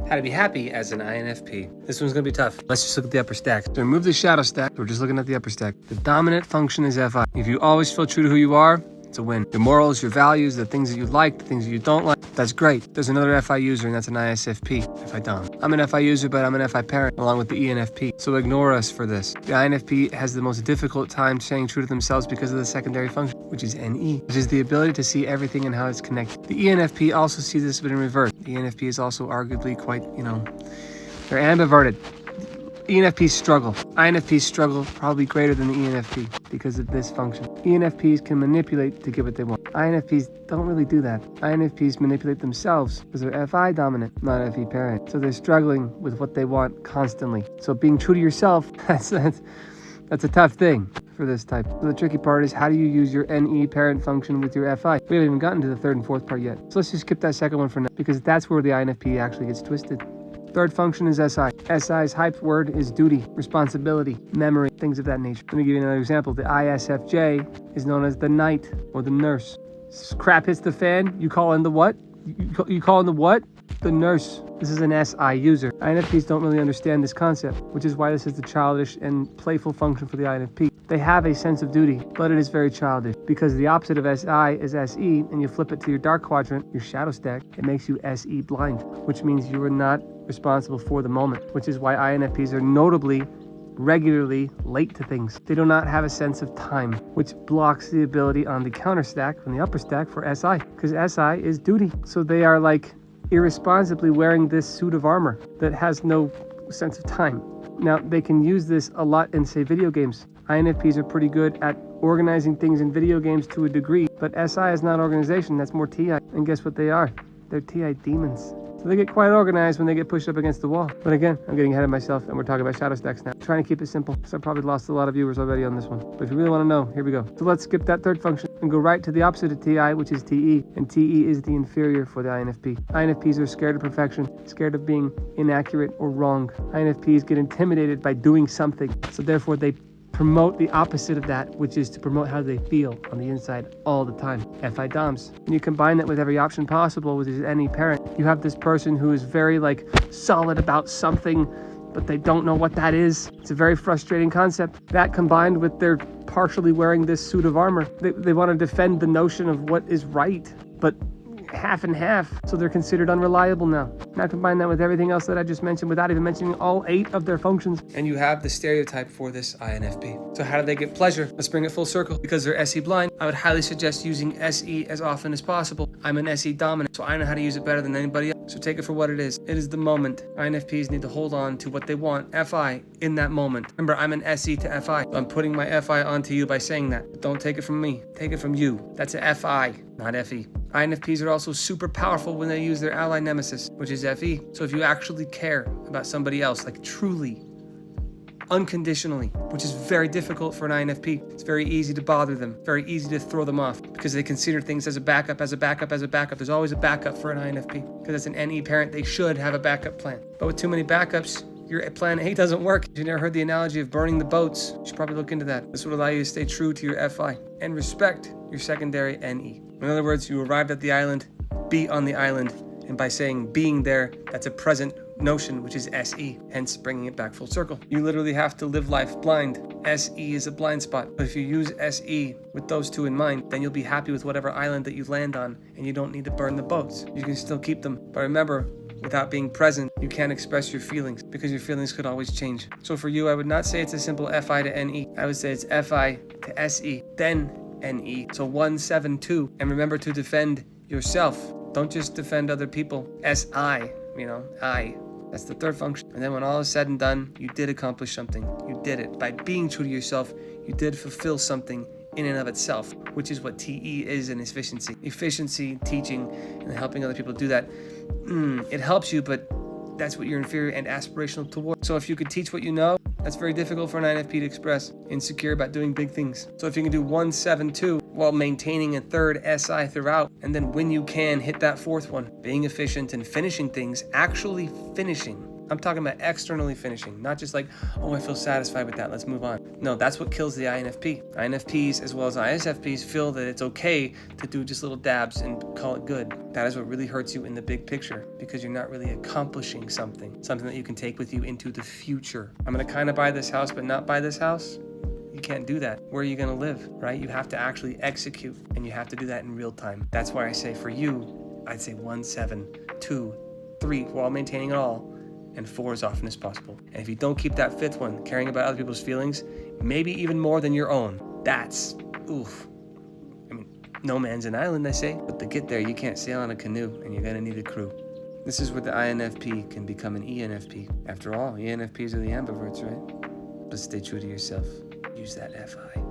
How to be happy as an INFP. This one's gonna be tough. Let's just look at the upper stack. So remove the shadow stack. We're just looking at the upper stack. The dominant function is FI. If you always feel true to who you are, it's a win. Your morals, your values, the things that you like, the things that you don't like, that's great. There's another FI user, and that's an ISFP, FI Dom. I'm an FI user, but I'm an FI parent, along with the ENFP. So ignore us for this. The INFP has the most difficult time staying true to themselves because of the secondary function, which is NE, which is the ability to see everything and how it's connected. The ENFP also sees this, but in reverse. The ENFP is also arguably quite, they're ambiverted. ENFPs struggle. INFPs struggle probably greater than the ENFP because of this function. ENFPs can manipulate to get what they want. INFPs don't really do that. INFPs manipulate themselves because they're FI dominant, not FE parent. So they're struggling with what they want constantly. So being true to yourself, that's a tough thing for this type. So the tricky part is, how do you use your NE parent function with your FI? We haven't even gotten to the third and fourth part yet. So let's just skip that second one for now, because that's where the INFP actually gets twisted. Third function is SI. SI's hype word is duty, responsibility, memory, things of that nature. Let me give you another example. The ISFJ is known as the knight or the nurse. Crap hits the fan, you call in the what? You call in the what? The nurse. This is an SI user. INFPs don't really understand this concept, which is why this is the childish and playful function for the INFP. They have a sense of duty, but it is very childish, because the opposite of SI is SE, and you flip it to your dark quadrant, your shadow stack, it makes you SE blind, which means you are not responsible for the moment, which is why INFPs are notably regularly late to things. They do not have a sense of time, which blocks the ability on the counter stack, on the upper stack, for SI, because SI is duty. So they are like irresponsibly wearing this suit of armor that has no sense of time. Now, they can use this a lot in, say, video games. INFPs are pretty good at organizing things in video games to a degree, but SI is not organization, that's more TI. And guess what they are? They're TI demons. So they get quite organized when they get pushed up against the wall. But again, I'm getting ahead of myself, and we're talking about shadow stacks now. I'm trying to keep it simple, so I probably lost a lot of viewers already on this one. But if you really want to know, here we go. So let's skip that third function and go right to the opposite of TI, which is TE. And TE is the inferior for the INFP. INFPs are scared of perfection, scared of being inaccurate or wrong. INFPs get intimidated by doing something, so therefore they promote the opposite of that, which is to promote how they feel on the inside all the time. FI DOMs. And you combine that with every option possible with any parent. You have this person who is very solid about something, but they don't know what that is. It's a very frustrating concept. That combined with their partially wearing this suit of armor, they want to defend the notion of what is right, but half and half, so they're considered unreliable now. Now combine that with everything else that I just mentioned without even mentioning all 8 of their functions, and you have the stereotype for this INFP. So how do they get pleasure? Let's bring it full circle. Because they're SE blind, I would highly suggest using SE as often as possible. I'm an SE dominant, so I know how to use it better than anybody else. So take it for what it is. It is the moment. INFPs need to hold on to what they want, FI, in that moment. Remember, I'm an SE to FI. So I'm putting my FI onto you by saying that. But don't take it from me. Take it from you. That's a FI, not FE. INFPs are also super powerful when they use their ally nemesis, which is FE. So if you actually care about somebody else, truly, unconditionally, which is very difficult for an INFP, it's very easy to bother them, very easy to throw them off, because they consider things as a backup, as a backup, as a backup. There's always a backup for an INFP, because as an NE parent, they should have a backup plan. But with too many backups, your plan A doesn't work. If you never heard the analogy of burning the boats, you should probably look into that. This would allow you to stay true to your FI and respect your secondary NE. In other words, you arrived at the island, be on the island, and by saying being there, that's a present notion, which is SE, hence bringing it back full circle. You literally have to live life blind. SE is a blind spot, but if you use SE with those two in mind, then you'll be happy with whatever island that you land on, and you don't need to burn the boats. You can still keep them, but remember, without being present, you can't express your feelings, because your feelings could always change. So for you, I would not say it's a simple FI to NE. I would say it's FI to SE, then NE. So 1, 7, 2. And remember to defend yourself. Don't just defend other people. SI, I. That's the third function. And then when all is said and done, you did accomplish something. You did it. By being true to yourself, you did fulfill something in and of itself, which is what TE is in efficiency. Efficiency, teaching, and helping other people do that. It helps you, but that's what you're inferior and aspirational toward. So if you could teach what you know, that's very difficult for an INFP to express. Insecure about doing big things. So if you can do 1, 7, 2 while maintaining a third SI throughout, and then when you can hit that fourth one, being efficient and finishing things, actually finishing, I'm talking about externally finishing, not just like, oh, I feel satisfied with that, let's move on. No, that's what kills the INFP. INFPs as well as ISFPs feel that it's okay to do just little dabs and call it good. That is what really hurts you in the big picture, because you're not really accomplishing something that you can take with you into the future. I'm gonna kind of buy this house, but not buy this house. You can't do that. Where are you gonna live, right? You have to actually execute, and you have to do that in real time. That's why I say for you, I'd say 1, 7, 2, 3, while maintaining it all, and 4 as often as possible. And if you don't keep that 5th one, caring about other people's feelings, maybe even more than your own, that's, oof. I mean, no man's an island, I say, but to get there, you can't sail on a canoe, and you're gonna need a crew. This is where the INFP can become an ENFP. After all, ENFPs are the ambiverts, right? But stay true to yourself. Use that FI.